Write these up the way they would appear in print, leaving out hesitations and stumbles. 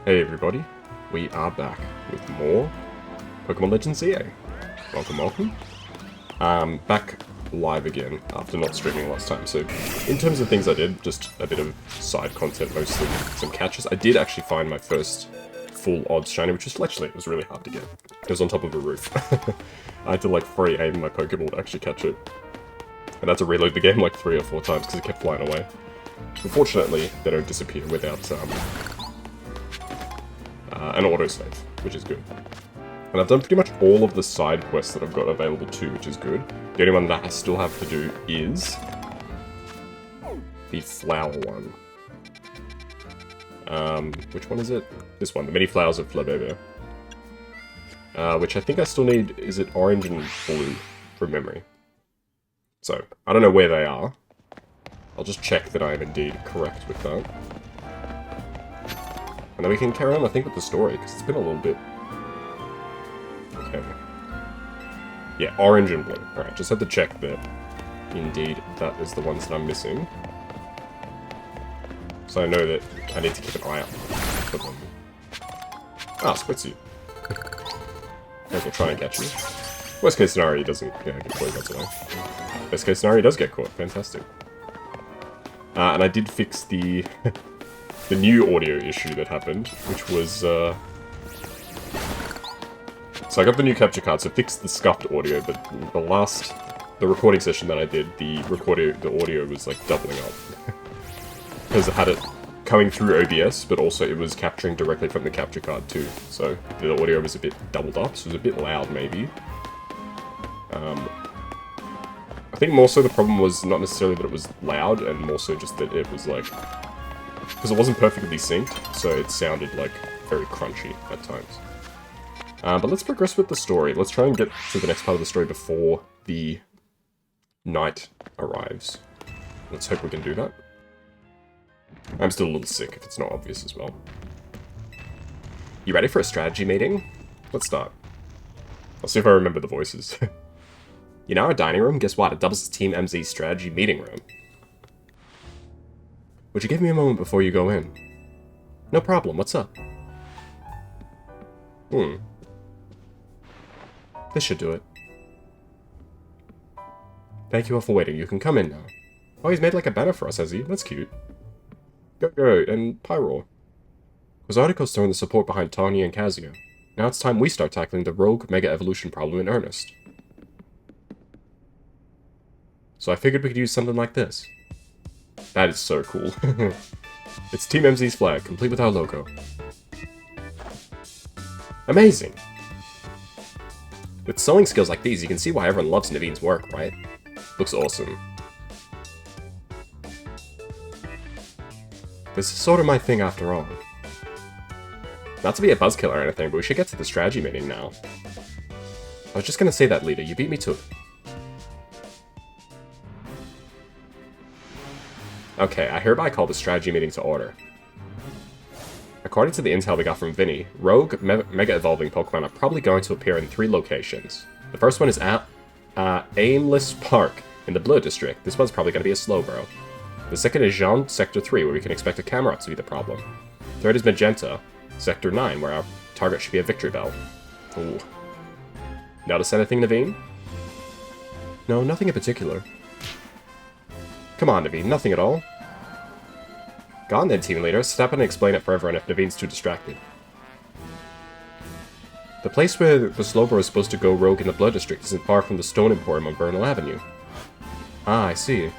Hey everybody, we are back with more Pokemon Legends EA. Welcome, welcome. Back live again after not streaming last time. So, in terms of things I did, just a bit of side content, mostly some catches. I did actually find my first full odds shiny, which was actually, it was really hard to get. It was on top of a roof. I had to like free aim my Pokeball to actually catch it. And I had to reload the game like 3 or 4 times because it kept flying away. Unfortunately, they don't disappear without an autosave, which is good. And I've done pretty much all of the side quests that I've got available too, which is good. The only one that I still have to do is the flower one. Which one is it? This one, the mini flowers of Flabébé. Which I think I still need, is it orange and blue, from memory. So, I don't know where they are. I'll just check that I am indeed correct with that. And then we can carry on, I think, with the story, because it's been a little bit... Okay. Yeah, orange and blue. Alright, just had to check that, indeed, that is the ones that I'm missing. So I know that I need to keep an eye out for them. Ah, Squitsy. Okay, try and catch you. Worst case scenario, he doesn't get caught, that's away. Best case scenario, he does get caught. Fantastic. And I did fix the... the new audio issue that happened, which was, So I got the new capture card, so fixed the scuffed audio, but the recording session that I did, the audio was, like, doubling up. Because I had it coming through OBS, but also it was capturing directly from the capture card, too. So the audio was a bit doubled up, so it was a bit loud, maybe. I think more so the problem was not necessarily that it was loud, and more so just that it was, like... Because it wasn't perfectly synced, so it sounded, like, very crunchy at times. But let's progress with the story. Let's try and get to the next part of the story before the night arrives. Let's hope we can do that. I'm still a little sick, if it's not obvious as well. You ready for a strategy meeting? Let's start. I'll see if I remember the voices. You know our dining room? Guess what? It doubles as Team MZ's strategy meeting room. Would you give me a moment before you go in? No problem, what's up? This should do it. Thank you all for waiting, you can come in now. Oh, he's made like a banner for us, has he? That's cute. Go, and Pyro. Kuroneko throwing the support behind Tawny and Kazuya. Now it's time we start tackling the rogue Mega Evolution problem in earnest. So I figured we could use something like this. That is so cool. It's Team MZ's flag, complete with our logo. Amazing! With sewing skills like these, you can see why everyone loves Naveen's work, right? Looks awesome. This is sort of my thing after all. Not to be a buzzkill or anything, but we should get to the strategy meeting now. I was just gonna say that, leader. You beat me to it. Okay, I hereby call the strategy meeting to order. According to the intel we got from Vinny, rogue Mega Evolving Pokemon are probably going to appear in 3 locations. The first one is at Aimless Park in the Blue District. This one's probably going to be a Slowbro. The second is Jean, Sector 3, where we can expect a Camerupt to be the problem. Third is Magenta, Sector 9, where our target should be a Victreebell. Ooh. Notice anything, Naveen? No, nothing in particular. Come on, Naveen, nothing at all. Go on then, team leader. Step in and explain it for everyone if Naveen's too distracted. The place where the Slowbro is supposed to go rogue in the Blood District isn't far from the Stone Emporium on Bernal Avenue. Ah, I see.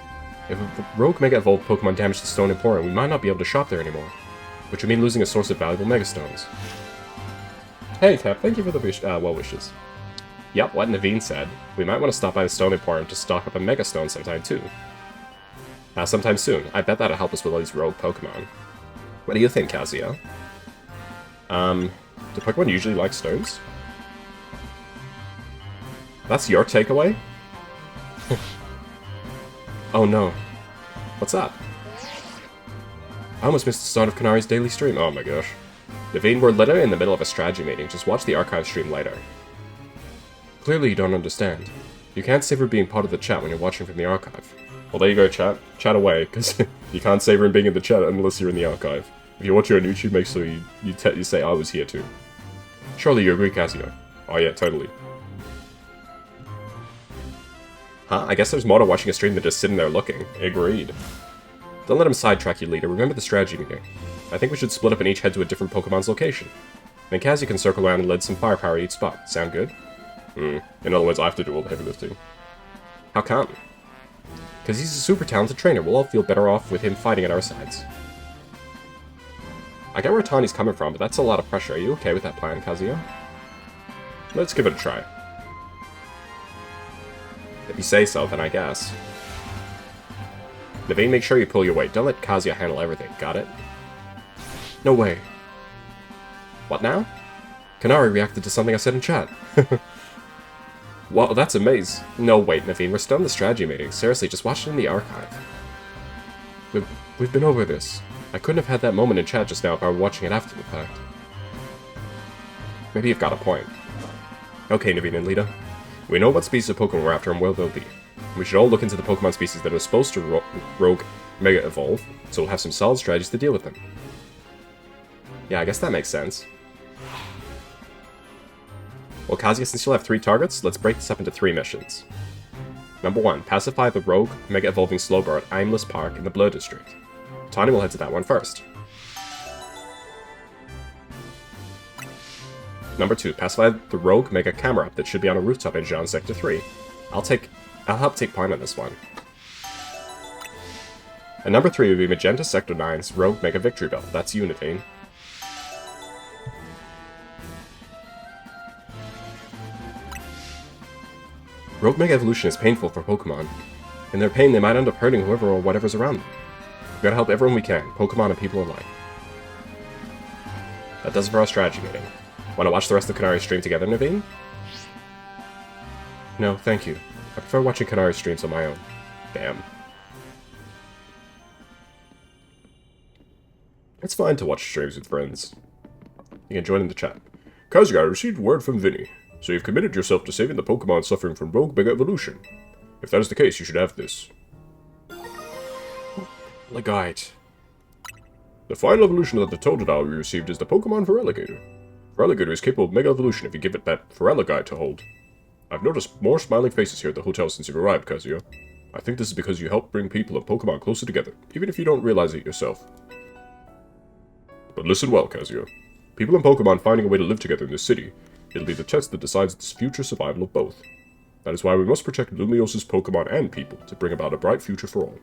If a rogue Mega Evolved Pokemon damaged the Stone Emporium, we might not be able to shop there anymore. Which would mean losing a source of valuable Megastones. Hey, Tap, thank you for the well wishes. Yep, what Naveen said. We might want to stop by the Stone Emporium to stock up a Megastone sometime too. Sometime soon. I bet that'll help us with all these rogue Pokemon. What do you think, Kazuya? Do Pokemon usually like stones? That's your takeaway? Oh no. What's that? I almost missed the start of Kanari's daily stream. Oh my gosh. Naveen, we're literally in the middle of a strategy meeting. Just watch the archive stream later. Clearly you don't understand. You can't savor being part of the chat when you're watching from the archive. Well, there you go, chat. Chat away, because you can't savor being in the chat unless you're in the archive. If you watch it on YouTube, make sure you say I was here too. Surely you agree, Kazuya? Oh yeah, totally. Huh? I guess there's more to watching a stream than just sitting there looking. Agreed. Don't let him sidetrack you, leader. Remember the strategy meeting. I think we should split up and each head to a different Pokemon's location. Then Kazuya can circle around and lead some firepower at each spot. Sound good? In other words, I have to do all the heavy lifting. How come? Because he's a super talented trainer. We'll all feel better off with him fighting at our sides. I get where Tani's coming from, but that's a lot of pressure. Are you okay with that plan, Kazuya? Let's give it a try. If you say so, then I guess. Naveen, make sure you pull your weight. Don't let Kazuya handle everything. Got it? No way. What now? Kanari reacted to something I said in chat. Wow, that's amazing. No, wait, Naveen, we're still in the strategy meeting. Seriously, just watch it in the archive. We've been over this. I couldn't have had that moment in chat just now if I were watching it after the fact. Maybe you've got a point. Okay, Naveen and Lita. We know what species of Pokemon we're after and where they'll be. We should all look into the Pokemon species that are supposed to rogue Mega Evolve, so we'll have some solid strategies to deal with them. Yeah, I guess that makes sense. Well, Kazuya, since you'll have 3 targets, let's break this up into 3 missions. Number 1, pacify the rogue Mega Evolving Slowbro at Aimless Park in the Blur District. Tani will head to that one first. Number 2, pacify the rogue Mega Camerupt that should be on a rooftop in Jean Sector 3. I'll help take point on this one. And number 3 would be Magenta Sector 9's rogue Mega Victreebell. That's you, Naveen. Rogue Mega Evolution is painful for Pokemon. In their pain, they might end up hurting whoever or whatever's around them. We gotta help everyone we can, Pokemon and people alike. That does it for our strategy meeting. Wanna watch the rest of Kanari's stream together, Naveen? No, thank you. I prefer watching Kanari's streams on my own. Damn. It's fine to watch streams with friends. You can join in the chat. Kazuya, I received word from Vinny. So you've committed yourself to saving the Pokemon suffering from Rogue Mega Evolution. If that is the case, you should have this. Legite. The final evolution that the Totodile we received is the Pokemon Feraligatr. Feraligatr is capable of Mega Evolution if you give it that Feraligatr to hold. I've noticed more smiling faces here at the hotel since you've arrived, Kazuya. I think this is because you help bring people and Pokemon closer together, even if you don't realize it yourself. But listen well, Kazuya. People and Pokemon finding a way to live together in this city. It'll be the test that decides the future survival of both. That is why we must protect Lumiose's Pokemon and people to bring about a bright future for all.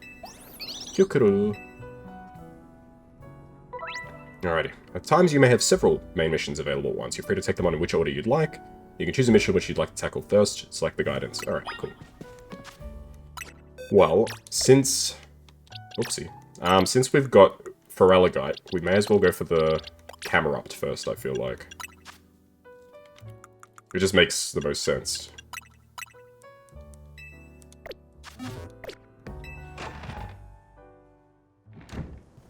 Kyokuro. Alrighty. At times you may have several main missions available at once. You're free to take them on in which order you'd like. You can choose a mission which you'd like to tackle first. Select the guidance. Alright, cool. Well, since... Oopsie. Since we've got Feraligatr, we may as well go for the Camerupt first, I feel like. It just makes the most sense.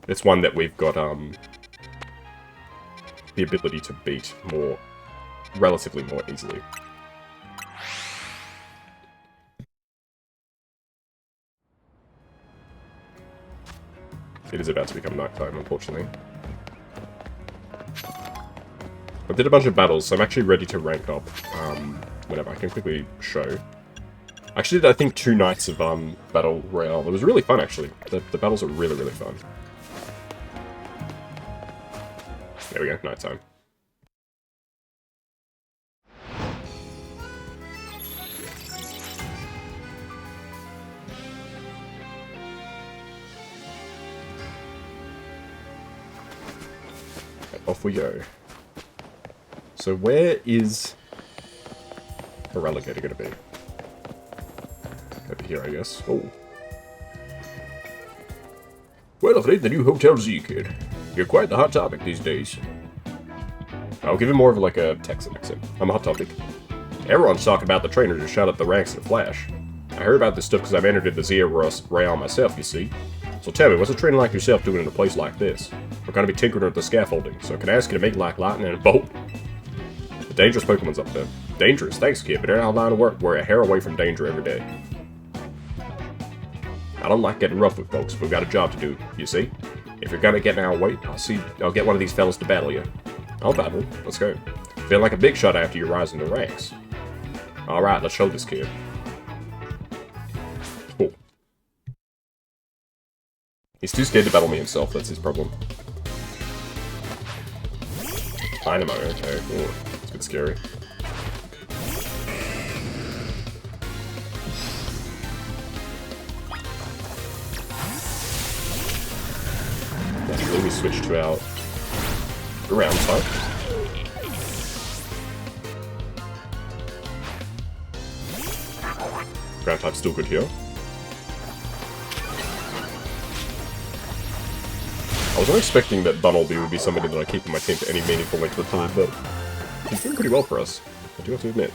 It's one that we've got, the ability to beat relatively more easily. It is about to become nighttime, unfortunately. I did a bunch of battles, so I'm actually ready to rank up, whenever I can quickly show. I actually did, I think, 2 nights of, Battle Royale. It was really fun, actually. The battles are really, really fun. There we go, nighttime. Okay, off we go. So where is Feraligatr going to be? Over here, I guess. Oh. Well, I've named the new Hotel Z, kid. You're quite the hot topic these days. I'll give him more of like a Texan accent. I'm a hot topic. Everyone's talking about the trainer to shut up the ranks in a flash. I heard about this stuff because I've entered in the Zia Royale myself, you see. So tell me, what's a trainer like yourself doing in a place like this? We're going to be tinkering with the scaffolding, so can I ask you to make like lightning and a bolt? The dangerous Pokemon's up there. Dangerous, thanks kid, but in our line of work, we're a hair away from danger every day. I don't like getting rough with folks, but we've got a job to do, you see? If you're gonna get in our way, I'll get one of these fellas to battle you. I'll battle. Let's go. Feel like a big shot after you rise in the ranks. Alright, let's show this kid. Cool. He's too scared to battle me himself, that's his problem. Dynamo, okay. Ooh, it's a bit scary. Then we switch to our ground type. Ground type's still good here. I was not expecting that Bunnelby would be somebody that I keep in my team for any meaningful length of time, but he's doing pretty well for us, I do have to admit.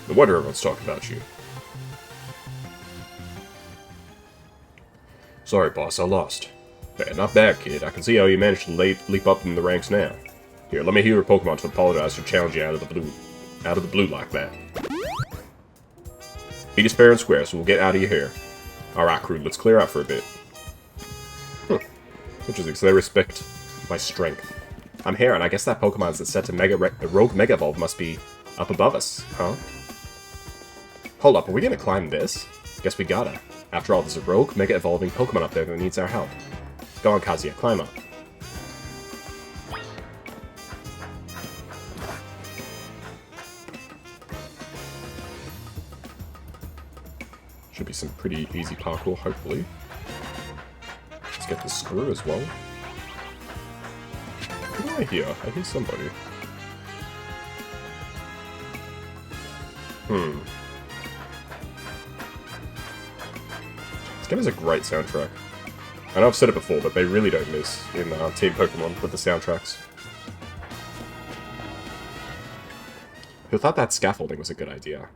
No wonder everyone's talking about you. Sorry, boss, I lost. Hey, not bad, kid. I can see how you managed to leap up in the ranks now. Here, let me hear your Pokemon to apologize for challenging you out of the blue like that. Beat us fair and square, so we'll get out of your hair. Alright, crew, let's clear out for a bit. Interesting, so they respect my strength. I'm here, and I guess that Pokemon that's set to Rogue Mega Evolve must be up above us, huh? Hold up, are we gonna climb this? Guess we gotta. After all, there's a Rogue Mega Evolving Pokemon up there that needs our help. Go on, Kazuya, climb up. Should be some pretty easy parkour, hopefully. Let's get the screw as well. Who do I hear? I hear somebody. This game has a great soundtrack. I know I've said it before, but they really don't miss in Team Pokemon with the soundtracks. Who thought that scaffolding was a good idea?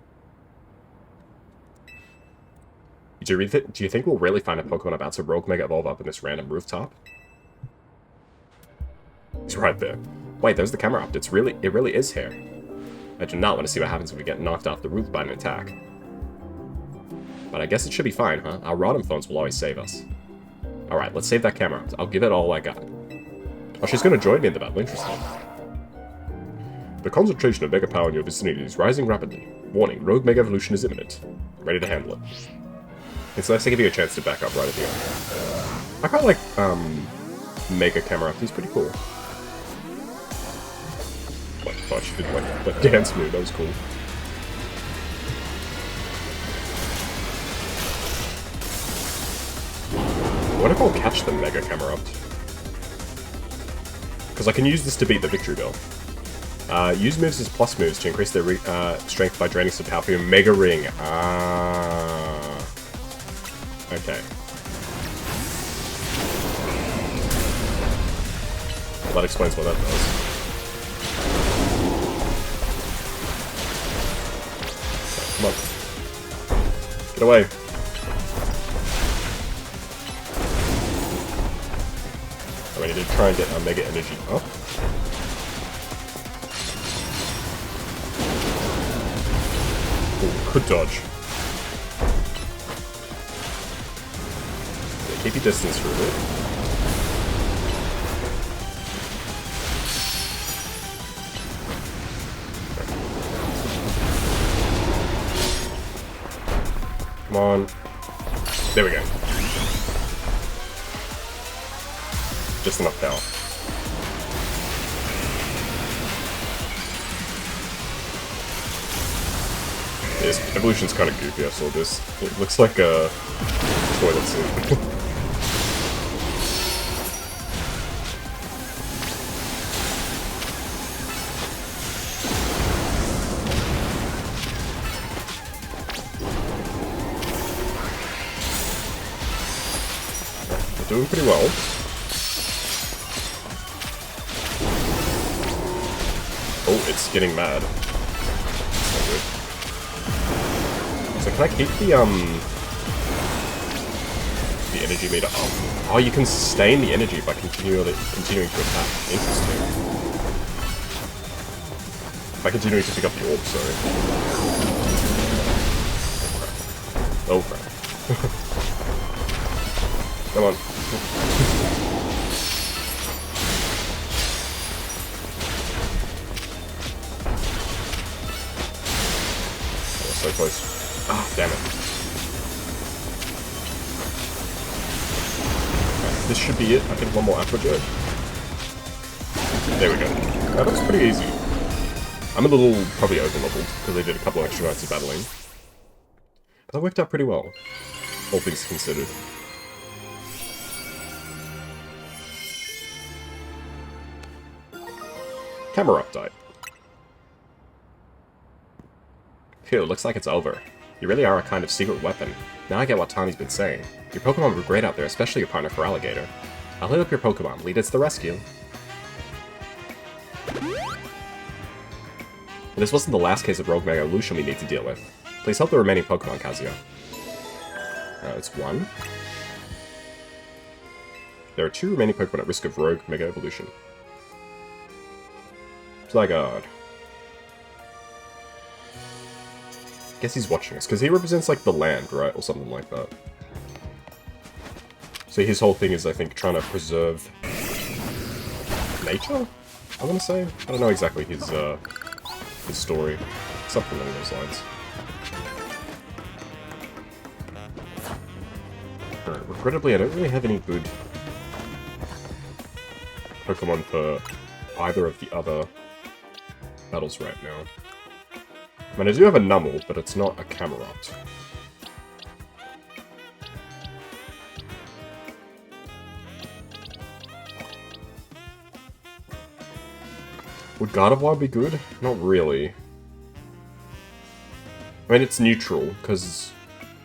Do you think we'll really find a Pokemon about to Rogue Mega Evolve up in this random rooftop? He's right there. Wait, there's the Camerupt. It really is here. I do not want to see what happens if we get knocked off the roof by an attack. But I guess it should be fine, huh? Our Rodham phones will always save us. Alright, let's save that Camerupt. I'll give it all I got. Oh, she's going to join me in the battle. Interesting. The concentration of Mega Power in your vicinity is rising rapidly. Warning, Rogue Mega Evolution is imminent. Ready to handle it. It's nice to give you a chance to back up right at the end. I quite like, Mega Camerupt. He's pretty cool. Oh, she did like that dance move. That was cool. What if I'll catch the Mega Camerupt? Because I can use this to beat the Victreebell. Use moves as plus moves to increase their strength by draining some power from your Mega Ring. Okay. Well, that explains what that does. Come on. Get away. I need to try and get our Mega Energy up. Ooh, good dodge. Yeah, keep your distance for a bit. Come on. There we go. Just enough power. This evolution's kind of goofy, I saw this. It looks like a toilet seat. We're doing pretty well. Oh, it's getting mad. That's not good. So can I keep the energy meter up? Oh, you can sustain the energy by continuing to attack. Interesting. By continuing to pick up the orb, sorry. Oh crap. Oh crap. Come on. so close. Ah, damn it. Okay, this should be it. I think one more Aqua Jet. There we go. That looks pretty easy. I'm a little probably over-leveled, because I did a couple extra nights of battling. But that worked out pretty well, all things considered. Camerupt died. Phew, looks like it's over. You really are a kind of secret weapon. Now I get what Tani's been saying. Your Pokemon were great out there, especially your partner for Alligator. I'll hit up your Pokemon, lead us to the rescue. And this wasn't the last case of Rogue Mega Evolution we need to deal with. Please help the remaining Pokemon, Kazuya. It's one. There are 2 remaining Pokemon at risk of Rogue Mega Evolution. Zygarde. Guess he's watching us, because he represents, like, the land, right? Or something like that. So his whole thing is, I think, trying to preserve nature? I want to say? I don't know exactly his story. Something along those lines. Alright, regrettably, I don't really have any good Pokemon for either of the other battles right now. I mean, I do have a Numel, but it's not a Camerupt. Would Gardevoir be good? Not really. I mean, it's neutral, because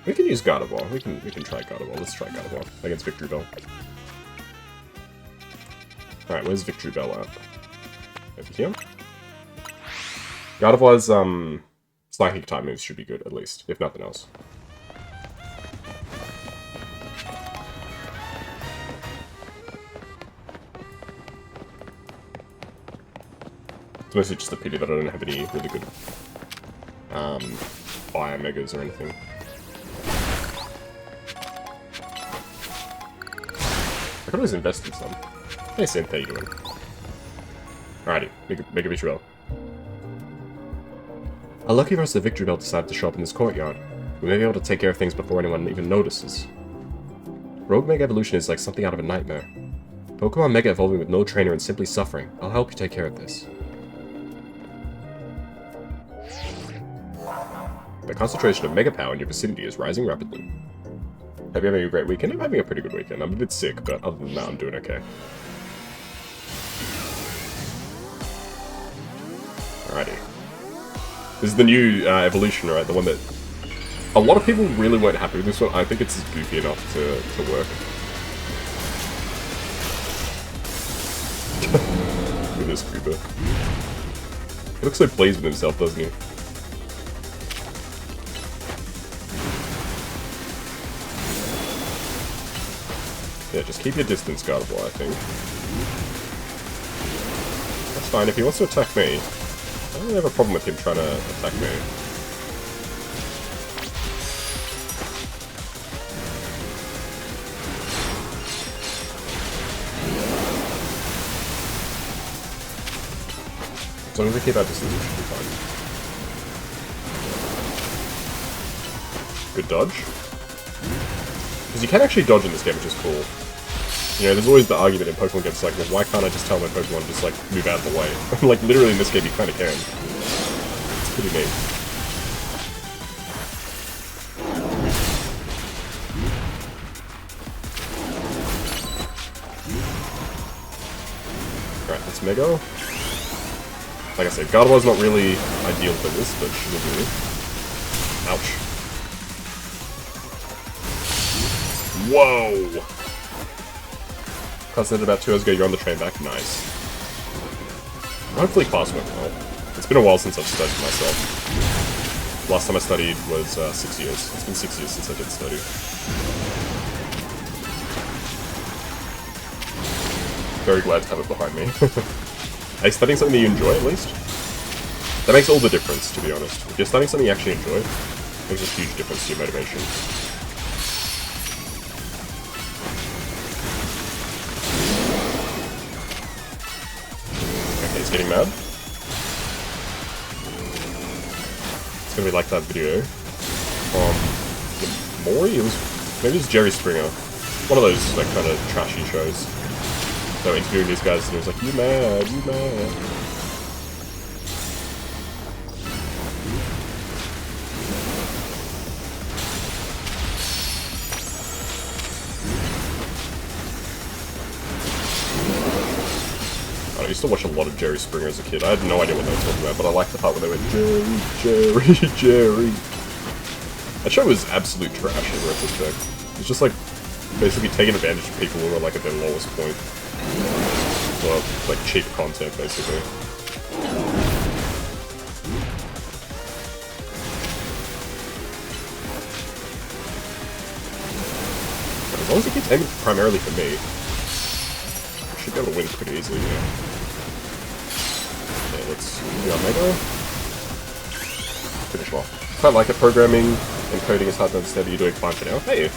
we can use Gardevoir. We can try Gardevoir. Let's try Gardevoir against Victreebell. Alright, where's Victreebell at? Over here? Gardevoir's, Psychic type moves should be good, at least, if nothing else. It's mostly just a pity that I don't have any really good Fire Megas or anything. I could always invest in some. Hey Synth, how you doing? Alrighty, Mega Victreebell. Lucky for us that Victreebell decided to show up in this courtyard. We may be able to take care of things before anyone even notices. Rogue Mega Evolution is like something out of a nightmare. Pokemon Mega evolving with no trainer and simply suffering. I'll help you take care of this. The concentration of Mega Power in your vicinity is rising rapidly. Have you having a great weekend? I'm having a pretty good weekend. I'm a bit sick, but other than that, I'm doing okay. Alrighty. This is the new evolution, right? The one that a lot of people really weren't happy with this one. I think it's goofy enough to work. Look at this creeper. He looks so pleased with himself, doesn't he? Yeah, just keep your distance, Gardevoir, I think. That's fine. If he wants to attack me, I don't really have a problem with him trying to attack me. As long as we keep our distance, we should be fine. Good dodge. Because you can actually dodge in this game, which is cool. You know, there's always the argument in Pokemon games like, well, why can't I just tell my Pokemon to just, like, move out of the way? Like, literally in this game, you kind of can. It's pretty neat. Alright, let's Mega. Like I said, Gardevoir's not really ideal for this, but she will do. Ouch. Whoa! Concentrated about 2 hours ago, you're on the train back. Nice. Hopefully class went well. It's been a while since I've studied myself. Last time I studied was 6 years. It's been 6 years since I did study. Very glad to have it behind me. Are you studying something that you enjoy, at least? That makes all the difference, to be honest. If you're studying something you actually enjoy, it makes a huge difference to your motivation. Getting mad. It's gonna be like that video. Maury? Maybe it's Jerry Springer. One of those like kind of trashy shows. They were interviewing these guys and it was like, you mad, you mad. I used to watch a lot of Jerry Springer as a kid. I had no idea what they were talking about, but I liked the part where they went, Jerry, Jerry, Jerry. That show was absolute trash in retrospect. It's just like, basically taking advantage of people who are like at their lowest point. Well, like cheap content, basically. As long as it keeps aiming primarily for me, I should be able to win pretty easily, yeah. Okay, let's do our Mega. Finish off. Quite like it. Programming and coding is hard to understand, but you're doing fine for now. Hey!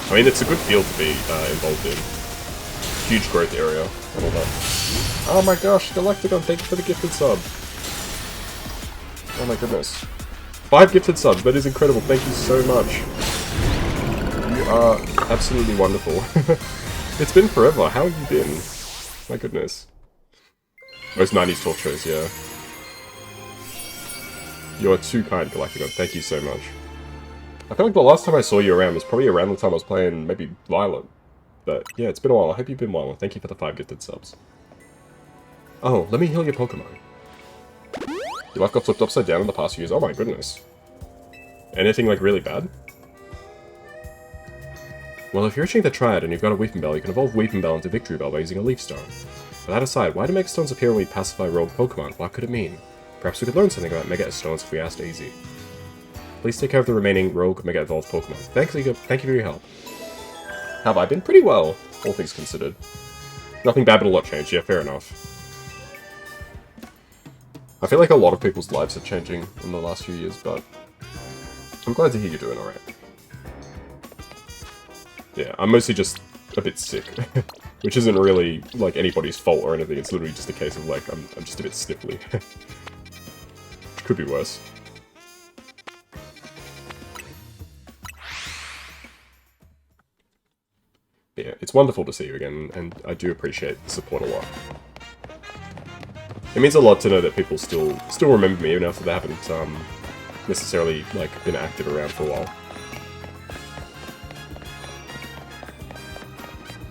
I mean, it's a good field to be involved in. Huge growth area and all that. Oh my gosh, Galacticon, thank you for the gifted sub. Oh my goodness. 5 gifted subs, that is incredible, thank you so much. You are absolutely wonderful. It's been forever, how have you been? My goodness. Most 90s talk shows, yeah. You're too kind, Galacticon, thank you so much. I feel like the last time I saw you around was probably around the time I was playing maybe Violet. But yeah, it's been a while. I hope you've been well. Thank you for the 5 gifted subs. Oh, let me heal your Pokemon. Your life got flipped upside down in the past few years. Oh my goodness. Anything like really bad? Well, if you're reaching the Triad and you've got a Weepinbell, you can evolve Weepinbell into Victreebell by using a Leaf Stone. But that aside, why do Mega Stones appear when we pacify rogue Pokemon? What could it mean? Perhaps we could learn something about Mega Stones if we asked Easy. Please take care of the remaining rogue Mega Evolved Pokemon. Thank you for your help. Have I been pretty well, all things considered. Nothing bad, but a lot changed. Yeah, fair enough. I feel like a lot of people's lives are changing in the last few years, but I'm glad to hear you're doing alright. Yeah, I'm mostly just a bit sick, which isn't really like anybody's fault or anything. It's literally just a case of like I'm just a bit sniffly. Could be worse. Yeah, it's wonderful to see you again, and I do appreciate the support a lot. It means a lot to know that people still remember me, even after they haven't necessarily like been active around for a while.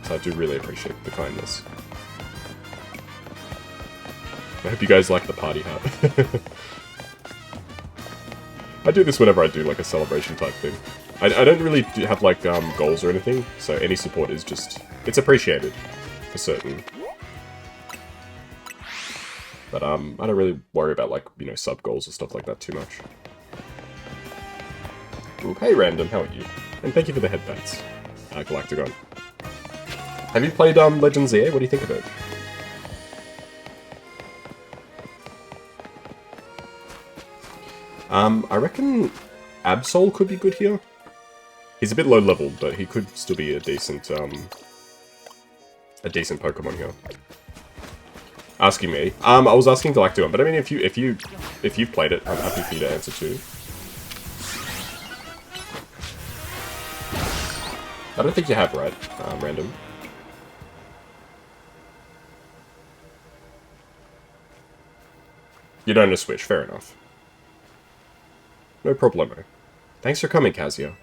So I do really appreciate the kindness. I hope you guys like the party hat. I do this whenever I do like a celebration type thing. I don't really have like goals or anything, so any support is just, it's appreciated, for certain. But I don't really worry about like, you know, sub goals or stuff like that too much. Ooh, hey Random, how are you? And thank you for the headbats, Galacticon. Have you played Legends ZA? What do you think of it? I reckon Absol could be good here. He's a bit low level, but he could still be a decent Pokemon here. Asking me. I was asking Galacticon, but I mean if you've played it, I'm happy for you to answer too. I don't think you have, right? Random. You don't know Switch, fair enough. No problemo. Thanks for coming, Kazuya.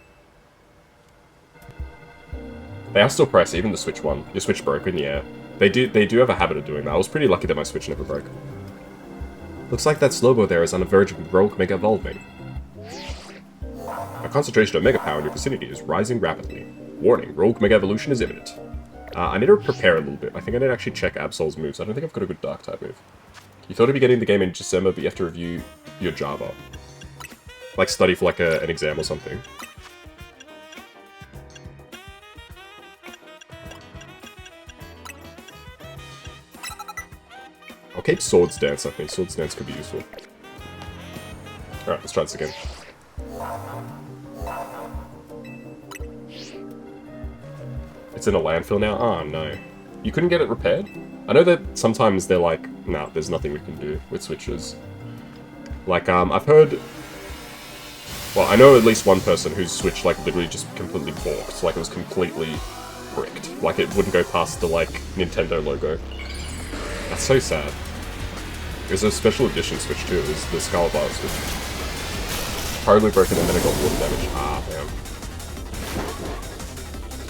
They are still pricey, even the Switch one. Your Switch broke in the air. They do have a habit of doing that. I was pretty lucky that my Switch never broke. Looks like that Slowbro there is on the verge of rogue Mega Evolving. A concentration of Mega Power in your vicinity is rising rapidly. Warning, rogue Mega Evolution is imminent. I need to prepare a little bit. I think I need to actually check Absol's moves. I don't think I've got a good Dark-type move. You thought of getting the game in December, but you have to review your Java. Like study for like an exam or something. I'll keep Swords Dance, I think. Swords Dance could be useful. Alright, let's try this again. It's in a landfill now? Oh no. You couldn't get it repaired? I know that sometimes they're like, nah, there's nothing we can do with switches. Like, I've heard Well, I know at least one person whose Switch, like, literally just completely balked. Like, it was completely bricked. Like, it wouldn't go past the, like, Nintendo logo. That's so sad. There's a special edition Switch, too. There's the Scarlet Violet Switch. Horribly broken and then it got water damage. Ah, damn.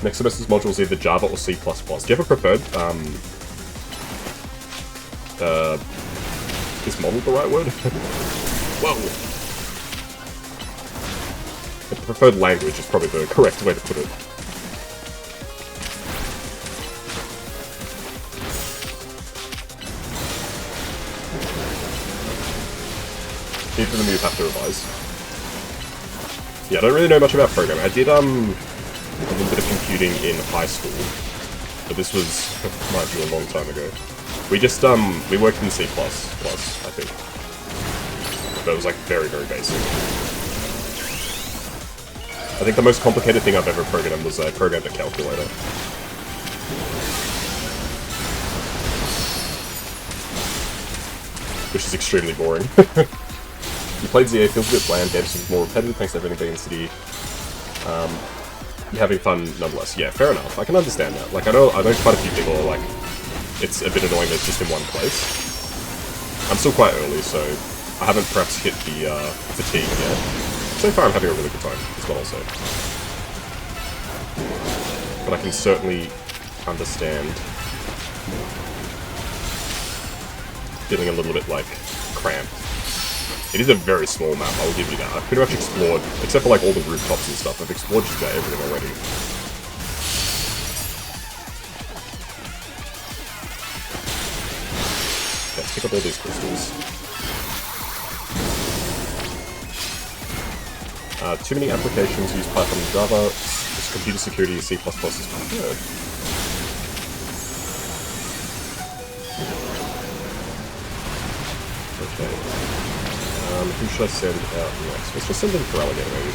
Next semester's module is either Java or C++. Do you have a preferred, is model the right word? Whoa! The preferred language is probably the correct way to put it. Even the move have to revise. Yeah, I don't really know much about programming. I did, a little bit of computing in high school, but this was, mind you, a long time ago. We just, we worked in C++, I think. But it was, like, very, very basic. I think the most complicated thing I've ever programmed was I programmed a calculator. Which is extremely boring. You played ZA, feels a bit bland, games seems more repetitive thanks to everything being in the city. You're having fun nonetheless. Yeah, fair enough. I can understand that. Like, I know quite a few people are like, it's a bit annoying that it's just in one place. I'm still quite early, so I haven't perhaps hit the fatigue yet. So far I'm having a really good time, is what I'll say. But I can certainly understand feeling a little bit, like, cramped. It is a very small map, I will give you that. I've pretty much explored, except for, like, all the rooftops and stuff, I've explored just about everything already. Okay, let's pick up all these crystals. Too many applications use Python and Java. Computer security C++ is preferred. Okay. Who should I send out next? Let's just send in Kuroneko, maybe.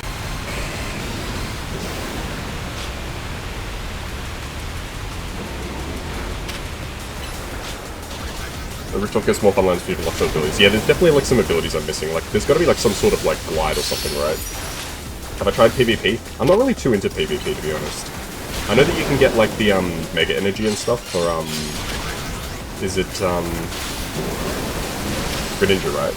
The rooftop gets more fun lines for people with lots of abilities. Yeah, there's definitely like some abilities I'm missing. Like, there's gotta be like some sort of like glide or something, right? Have I tried PvP? I'm not really too into PvP, to be honest. I know that you can get like the mega energy and stuff for is it Greninja, right?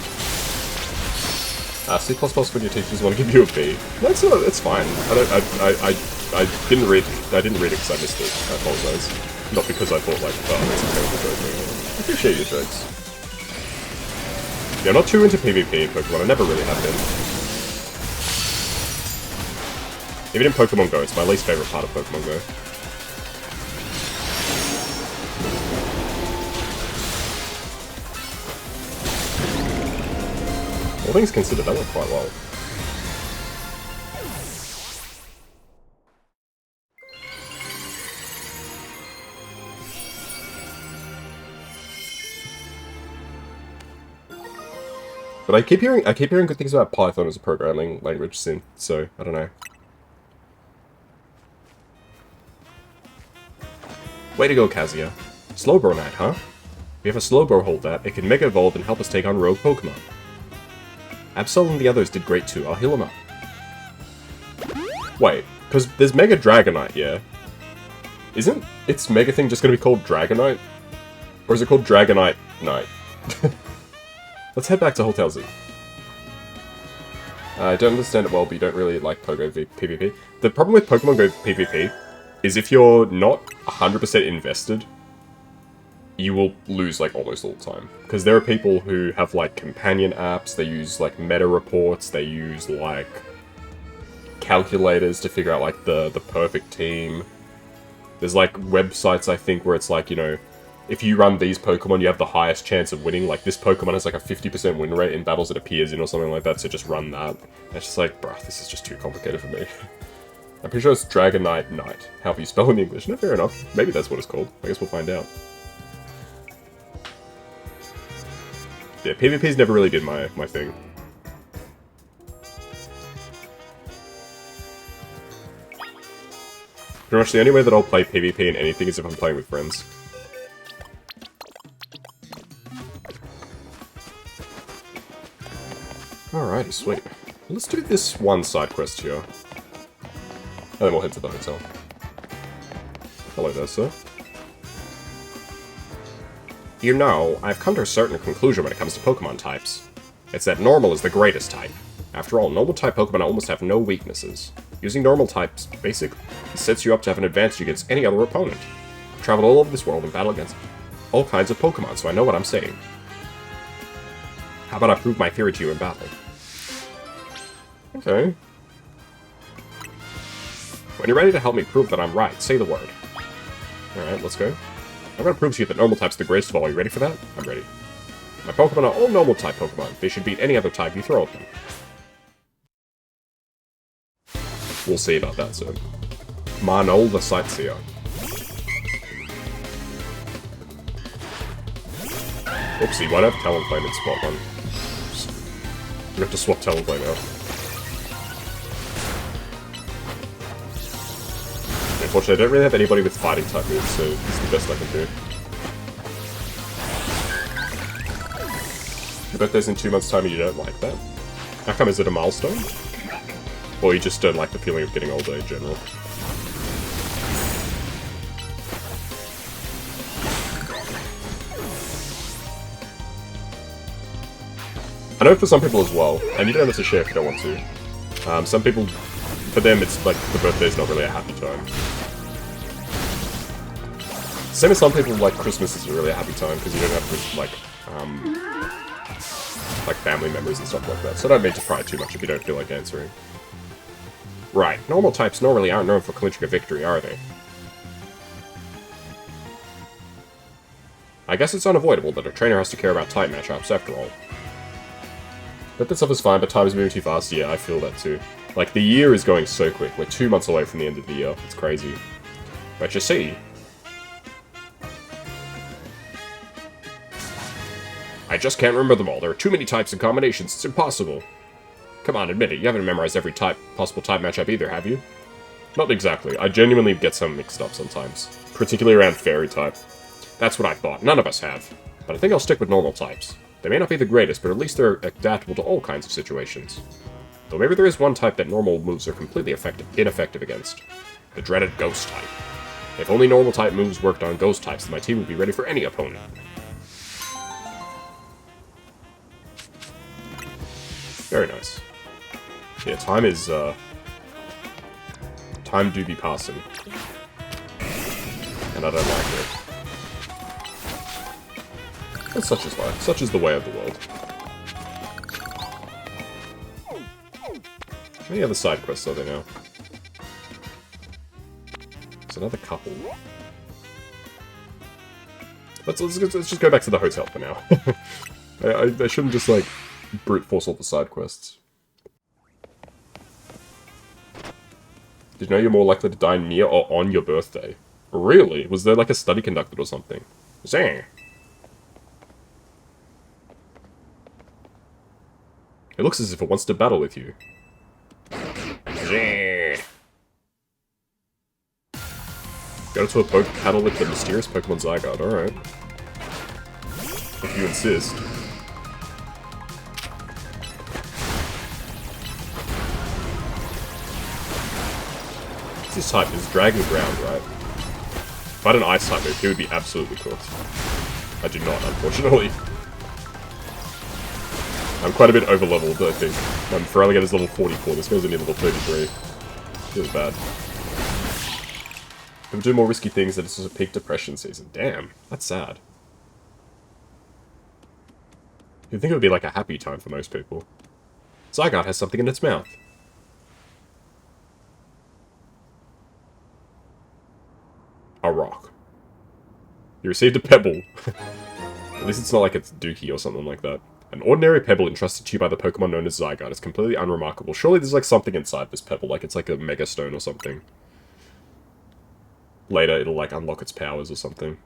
C++ when your teachers want to give you a B. That's not, it's fine. I didn't read it because I missed it. I apologize. Not because I thought like, oh, that's a terrible joke. I appreciate your jokes. Yeah, I'm not too into PvP in Pokemon. I never really have been. Even in Pokemon Go, it's my least favorite part of Pokemon Go. All things considered, that went quite well. But I keep hearing good things about Python as a programming language since, so I don't know. Way to go, Kazuya. Slowbro Knight, huh? We have a Slowbro holdout. It can Mega Evolve and help us take on rogue Pokemon. Absol and the others did great too. I'll heal them up. Wait, because there's Mega Dragonite, yeah? Isn't its Mega thing just going to be called Dragonite? Or is it called Dragonite Knight? Let's head back to Hotel Z. I don't understand it well, but you don't really like Pogo PvP. The problem with Pokemon Go PvP is if you're not 100% invested, you will lose, like, almost all the time. Because there are people who have, like, companion apps, they use, like, meta reports, they use, like, calculators to figure out, like, the perfect team. There's, like, websites, I think, where it's like, you know, if you run these Pokemon, you have the highest chance of winning. Like, this Pokemon has, like, a 50% win rate in battles it appears in or something like that, so just run that. And it's just like, bruh, this is just too complicated for me. I'm pretty sure it's Dragonite Knight, however you spell in English. No, fair enough. Maybe that's what it's called. I guess we'll find out. Yeah, PvP's never really been my thing. Pretty much the only way that I'll play PvP in anything is if I'm playing with friends. Alrighty, sweet. Let's do this one side quest here. And then we'll head to the hotel. Hello there, sir. You know, I've come to a certain conclusion when it comes to Pokemon types. It's that normal is the greatest type. After all, normal type Pokemon almost have no weaknesses. Using normal types basically sets you up to have an advantage against any other opponent. I've traveled all over this world and battled against all kinds of Pokemon, so I know what I'm saying. How about I prove my theory to you in battle? Okay. When you're ready to help me prove that I'm right, say the word. Alright, let's go. I'm gonna prove to you that normal type's the greatest of all. Are you ready for that? I'm ready. My Pokemon are all normal type Pokemon. They should beat any other type you throw at them. We'll see about that soon. Marnol the Sightseer. Oopsie, why do I have Talonflame in spot 1? You have to swap Talonflame out. Unfortunately, I don't really have anybody with fighting type moves, so this is the best I can do. Your birthday's in 2 months' time and you don't like that? How come, is it a milestone? Or you just don't like the feeling of getting older in general? I know for some people as well, and you don't have to share if you don't want to. Some people, for them, it's like the birthday's not really a happy time. Same as some people, like Christmas is really a happy time because you don't have to, like family members and stuff like that. So don't mean to pry too much if you don't feel like answering. Right, normal types normally aren't known for clinching a victory, are they? I guess it's unavoidable that a trainer has to care about type matchups after all. But that stuff is fine, but time is moving too fast. Yeah, I feel that too. Like, the year is going so quick. We're 2 months away from the end of the year. It's crazy. But you see, I just can't remember them all. There are too many types and combinations. It's impossible. Come on, admit it. You haven't memorized every possible type matchup either, have you? Not exactly. I genuinely get some mixed up sometimes. Particularly around fairy type. That's what I thought. None of us have. But I think I'll stick with normal types. They may not be the greatest, but at least they're adaptable to all kinds of situations. Though maybe there is one type that normal moves are completely ineffective against. The dreaded ghost type. If only normal type moves worked on ghost types, then my team would be ready for any opponent. Very nice. Yeah, time is, time do be passing. And I don't like it. But such is life. Such is the way of the world. How many other side quests are there now? There's another couple. Let's just go back to the hotel for now. I shouldn't just, like, brute force all the side quests. Did you know you're more likely to die near or on your birthday? Really? Was there, like, a study conducted or something? Zang! It looks as if it wants to battle with you. Go to a poke battle with the mysterious Pokemon Zygarde, alright. If you insist. What's his type? Is Dragon Ground, right? If I had an Ice type move, he would be absolutely cooked. I do not, unfortunately. I'm quite a bit over-leveled, I think. Feraligatr is level 44, this guy's only level 33. Feels bad. People do more risky things that it's just a peak depression season. Damn, that's sad. You'd think it would be like a happy time for most people. Zygarde has something in its mouth. A rock. You received a pebble. At least it's not like it's Dookie or something like that. An ordinary pebble entrusted to you by the Pokemon known as Zygarde is completely unremarkable. Surely there's like something inside this pebble, like it's like a Mega Stone or something. Later it'll like unlock its powers or something.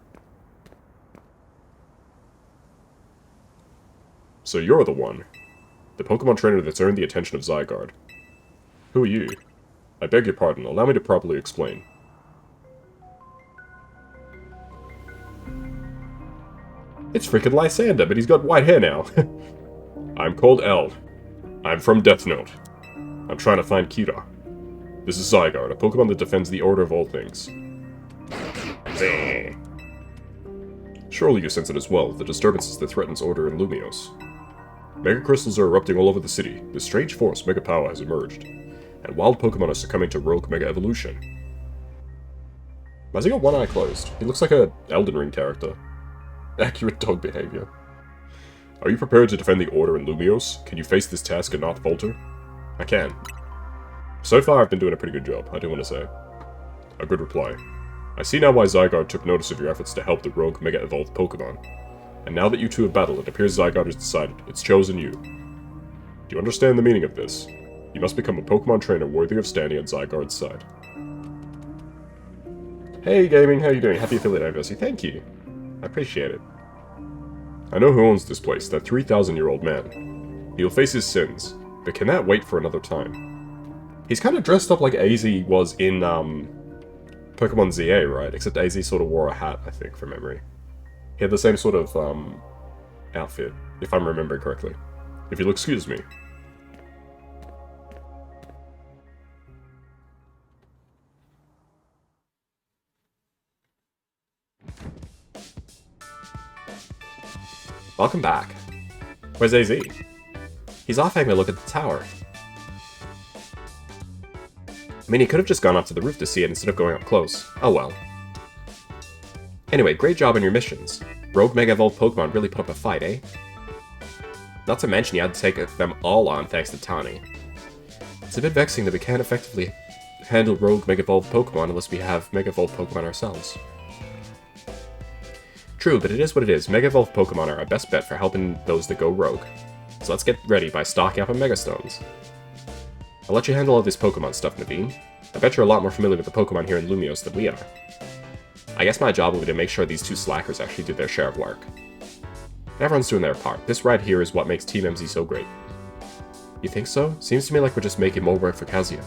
So you're the one. The Pokemon trainer that's earned the attention of Zygarde. Who are you? I beg your pardon, allow me to properly explain. It's freaking Lysander, but he's got white hair now. I'm called L. I'm from Death Note. I'm trying to find Kira. This is Zygarde, a Pokemon that defends the order of all things. Surely you sense it as well, the disturbances that threatens order in Lumiose. Mega crystals are erupting all over the city. This strange force, Mega Power, has emerged, and wild Pokemon are succumbing to rogue Mega Evolution. Why has he got one eye closed? He looks like a Elden Ring character. Accurate dog behavior. Are you prepared to defend the order in Lumiose? Can you face this task and not falter? I can. So far, I've been doing a pretty good job, I do want to say. A good reply. I see now why Zygarde took notice of your efforts to help the rogue Mega Evolved Pokemon. And now that you two have battled, it appears Zygarde has decided. It's chosen you. Do you understand the meaning of this? You must become a Pokemon trainer worthy of standing at Zygarde's side. Hey gaming, how you doing? Happy affiliate anniversary. Thank you. I appreciate it. I know who owns this place, that 3,000-year-old man. He'll face his sins, but can that wait for another time? He's kind of dressed up like AZ was in, Pokemon ZA, right? Except AZ sort of wore a hat, I think, from memory. He had the same sort of, outfit, if I'm remembering correctly. If you'll excuse me. Welcome back. Where's AZ? He's off having a look at the tower. I mean, he could have just gone up to the roof to see it instead of going up close. Oh well. Anyway, great job on your missions. Rogue Mega Evolved Pokemon really put up a fight, eh? Not to mention you had to take them all on thanks to Tani. It's a bit vexing that we can't effectively handle Rogue Mega Evolved Pokemon unless we have Mega Evolved Pokemon ourselves. True, but it is what it is. Mega Evolved Pokemon are our best bet for helping those that go rogue. So let's get ready by stocking up on Mega Stones. I'll let you handle all this Pokemon stuff, Naveen. I bet you're a lot more familiar with the Pokemon here in Lumiose than we are. I guess my job will be to make sure these two slackers actually do their share of work. Everyone's doing their part. This right here is what makes Team MZ so great. You think so? Seems to me like we're just making more work for Kazuya.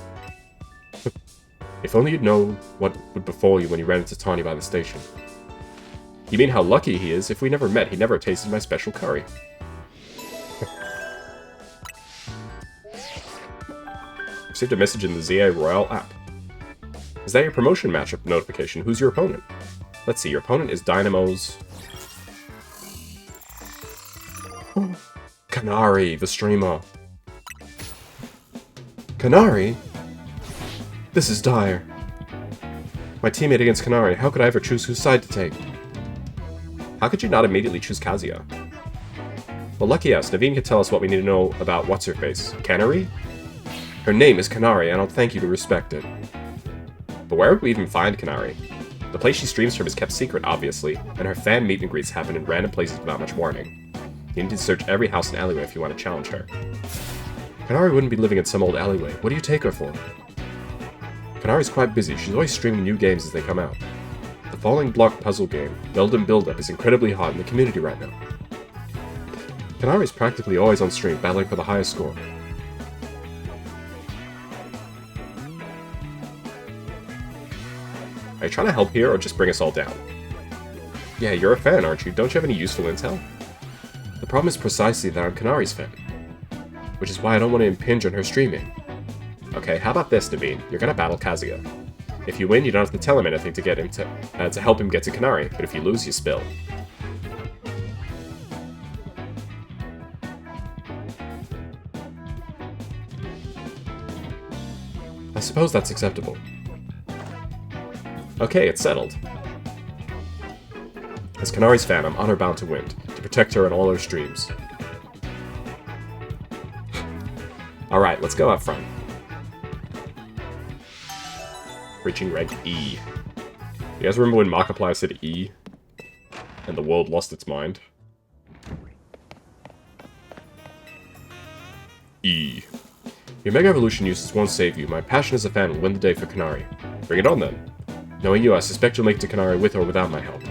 If only you'd know what would befall you when you ran into Tawny by the station. You mean how lucky he is? If we never met, he never tasted my special curry. Received a message in the ZA Royale app. Is that your promotion matchup notification? Who's your opponent? Let's see, your opponent is Dynamo's... Kanari, the streamer. Kanari? This is dire. My teammate against Kanari, how could I ever choose whose side to take? How could you not immediately choose Kazuya? Well, lucky us, Naveen can tell us what we need to know about what's-her-face. Kanari? Her name is Kanari, and I'll thank you to respect it. But where would we even find Kanari? The place she streams from is kept secret, obviously, and her fan meet and greets happen in random places without much warning. You need to search every house and alleyway if you want to challenge her. Kanari wouldn't be living in some old alleyway. What do you take her for? Kanari's quite busy. She's always streaming new games as they come out. The Falling Block puzzle game, Build and Build Up, is incredibly hot in the community right now. Kanari's practically always on stream, battling for the highest score. Are you trying to help here, or just bring us all down? Yeah, you're a fan, aren't you? Don't you have any useful intel? The problem is precisely that I'm Kanari's fan. Which is why I don't want to impinge on her streaming. Okay, how about this, Naveen? You're gonna battle Kazuya. If you win, you don't have to tell him anything to get him to help him get to Kanari, but if you lose, you spill. I suppose that's acceptable. Okay, it's settled. As Kanari's fan, I'm honor-bound to win, to protect her in all her streams. Alright, let's go up front. Reaching rank E. You guys remember when Markiplier said E? And the world lost its mind? E. Your Mega Evolution uses won't save you. My passion as a fan will win the day for Kanari. Bring it on then. Knowing you, I suspect you'll make it to Kanari with or without my help.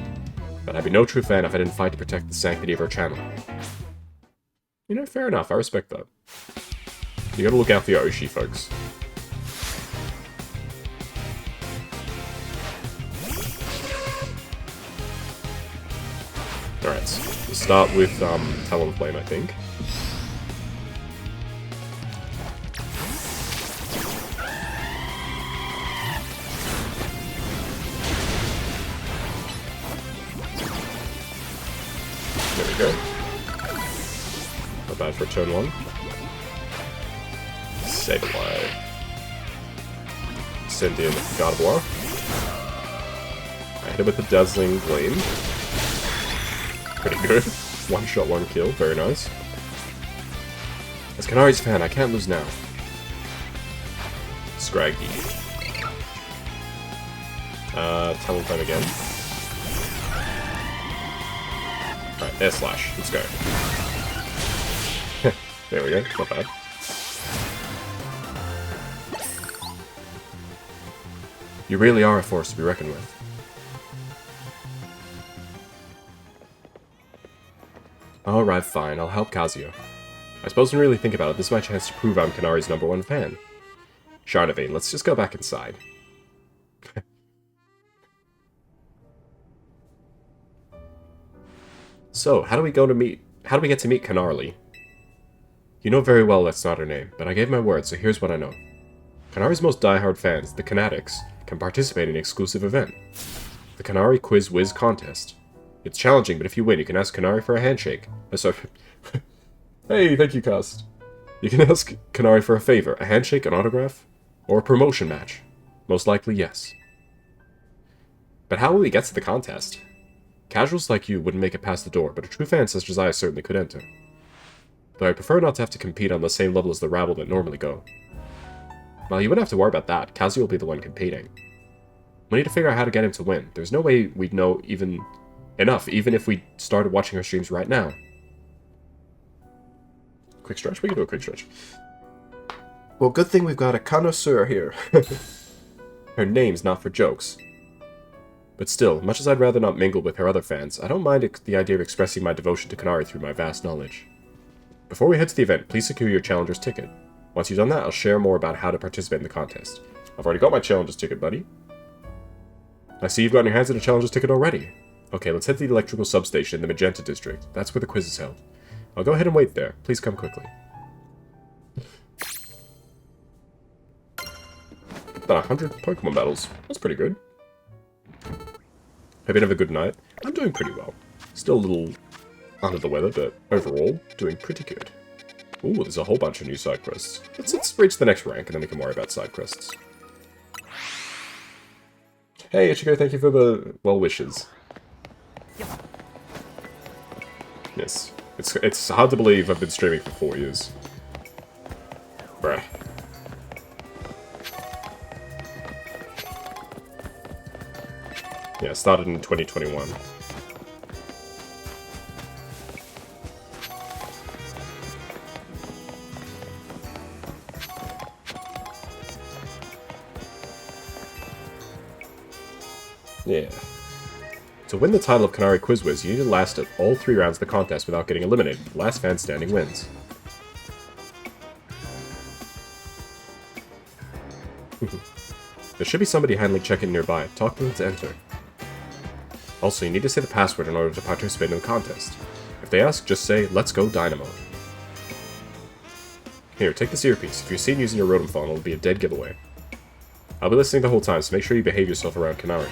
But I'd be no true fan if I didn't fight to protect the sanctity of her channel. You know, fair enough, I respect that. You gotta look out for your Oshi, folks. Alright, so we'll start with Talonflame, I think. we go. Not bad for turn 1. Save away. Send in God of War. I hit it with the Dazzling Gleam. Pretty good. One shot, one kill. Very nice. As Kanari's fan, I can't lose now. Scraggy. Talon time again. Alright, air slash. Let's go. There we go. Not bad. You really are a force to be reckoned with. Alright, fine. I'll help Kazuya. I suppose when you really think about it, this is my chance to prove I'm Kanari's #1 fan. Charnavane, let's just go back inside. So, how do we get to meet Kanari? You know very well that's not her name, but I gave my word, so here's what I know. Kanari's most diehard fans, the Kanatics, can participate in an exclusive event. The Kanari Quiz Whiz Contest. It's challenging, but if you win, you can ask Kanari for a handshake. Sorry. Hey, thank you, Cast. You can ask Kanari for a favor, a handshake, an autograph, or a promotion match. Most likely, yes. But how will we get to the contest? Casuals like you wouldn't make it past the door, but a true fan such as I certainly could enter. Though I prefer not to have to compete on the same level as the rabble that normally go. Well, you wouldn't have to worry about that. Kazuya will be the one competing. We need to figure out how to get him to win. There's no way we'd know even if we started watching her streams right now. Quick stretch? We can do a quick stretch. Well, good thing we've got a connoisseur here. Her name's not for jokes. But still, much as I'd rather not mingle with her other fans, I don't mind the idea of expressing my devotion to Kanari through my vast knowledge. Before we head to the event, please secure your challenger's ticket. Once you've done that, I'll share more about how to participate in the contest. I've already got my challenger's ticket, buddy. I see you've gotten your hands on a challenger's ticket already. Okay, let's head to the electrical substation in the Magenta District. That's where the quiz is held. I'll go ahead and wait there. Please come quickly. About 100 Pokemon battles. That's pretty good. Hope you have a good night. I'm doing pretty well. Still a little under the weather, but overall, doing pretty good. Ooh, there's a whole bunch of new side quests. Let's reach the next rank, and then we can worry about side quests. Hey, Ichigo, thank you for the well wishes. Yes. It's hard to believe I've been streaming for 4 years. Bruh. Yeah, started in 2021. Yeah. To win the title of Kanari Quiz Whiz, you need to last at all 3 rounds of the contest without getting eliminated. The last fan standing wins. There should be somebody handling check-in nearby. Talk to them to enter. Also, you need to say the password in order to participate in the contest. If they ask, just say, "Let's go Dynamo." Here, take this earpiece. If you're seen using your Rotom phone, it'll be a dead giveaway. I'll be listening the whole time, so make sure you behave yourself around Kanari.